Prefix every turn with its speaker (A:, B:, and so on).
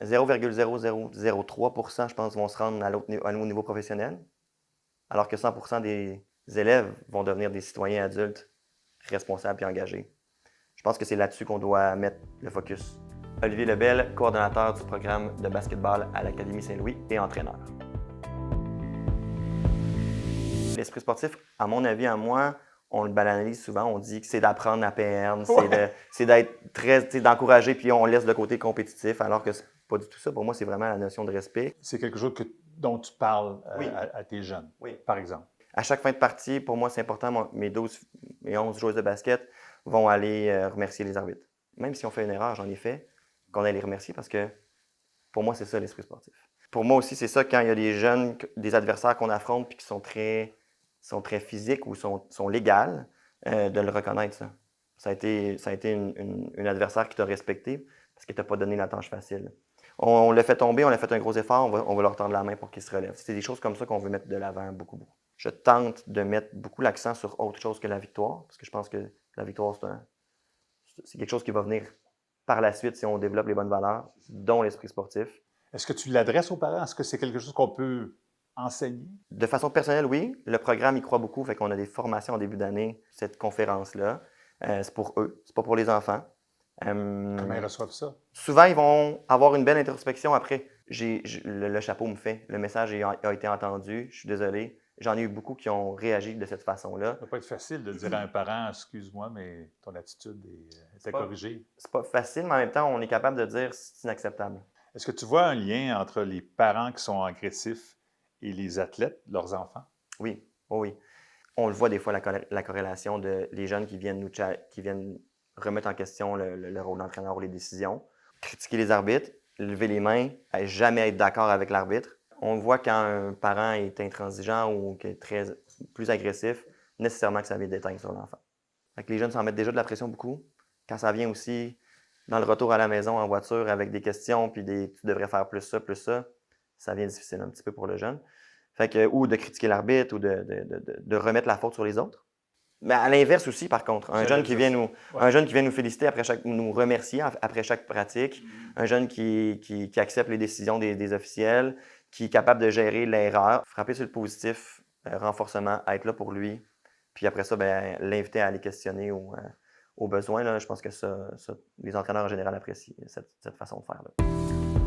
A: 0,0003 je pense, vont se rendre au niveau professionnel, alors que 100 des élèves vont devenir des citoyens adultes responsables et engagés. Je pense que c'est là-dessus qu'on doit mettre le focus. Olivier Lebel, coordonnateur du programme de basketball à l'Académie Saint-Louis et entraîneur. L'esprit sportif, à mon avis, à moi, on le banalise souvent, on dit que c'est d'apprendre à perdre, c'est d'être très, d'encourager, puis on laisse le côté compétitif, alors que c'est pas du tout ça. Pour moi, c'est vraiment la notion de respect.
B: C'est quelque chose dont tu parles
A: Oui.
B: à tes jeunes,
A: Oui.
B: par exemple.
A: À chaque fin de partie, pour moi, c'est important, mes 11 joueuses de basket vont aller remercier les arbitres. Même si on fait une erreur, j'en ai fait, qu'on aille les remercier parce que pour moi, c'est ça l'esprit sportif. Pour moi aussi, c'est ça quand il y a des jeunes, des adversaires qu'on affronte puis qui sont très physiques ou sont légales, de le reconnaître, ça. Ça a été une adversaire qui t'a respecté parce qu'elle t'a pas donné la tâche facile. On l'a fait tomber, on a fait un gros effort, on va leur tendre la main pour qu'ils se relèvent. C'est des choses comme ça qu'on veut mettre de l'avant beaucoup. Je tente de mettre beaucoup l'accent sur autre chose que la victoire, parce que je pense que la victoire, c'est quelque chose qui va venir par la suite si on développe les bonnes valeurs, dont l'esprit sportif.
B: Est-ce que tu l'adresses aux parents? Est-ce que c'est quelque chose qu'on peut enseigner?
A: De façon personnelle, oui. Le programme y croit beaucoup, fait qu'on a des formations en début d'année, cette conférence-là. C'est pour eux, c'est pas pour les enfants.
B: Comment ils reçoivent ça?
A: Souvent, ils vont avoir une belle introspection après. Le chapeau me fait. Le message a été entendu. Je suis désolé. J'en ai eu beaucoup qui ont réagi de cette façon-là.
B: Ça ne va pas être facile de dire à un parent, excuse-moi, mais ton attitude est à corriger.
A: C'est pas facile, mais en même temps, on est capable de dire c'est inacceptable.
B: Est-ce que tu vois un lien entre les parents qui sont agressifs et les athlètes, leurs enfants?
A: Oui, oui. On le voit des fois, la corrélation de les jeunes qui viennent remettre en question le rôle d'entraîneur ou les décisions, critiquer les arbitres, lever les mains, jamais être d'accord avec l'arbitre. On voit quand un parent est intransigeant ou qui est plus agressif, nécessairement que ça vient d'éteindre sur l'enfant. Les jeunes s'en mettent déjà de la pression beaucoup. Quand ça vient aussi dans le retour à la maison en voiture avec des questions, puis tu devrais faire plus ça vient difficile un petit peu pour le jeune. Ou de critiquer l'arbitre ou de remettre la faute sur les autres. Mais à l'inverse aussi, par contre, un jeune qui vient nous féliciter nous remercier après chaque pratique, un jeune qui accepte les décisions des officiels, qui est capable de gérer l'erreur, frapper sur le positif, renforcement, être là pour lui, puis après ça, l'inviter à aller questionner au besoin. Là, je pense que les entraîneurs en général apprécient cette façon de faire. Là.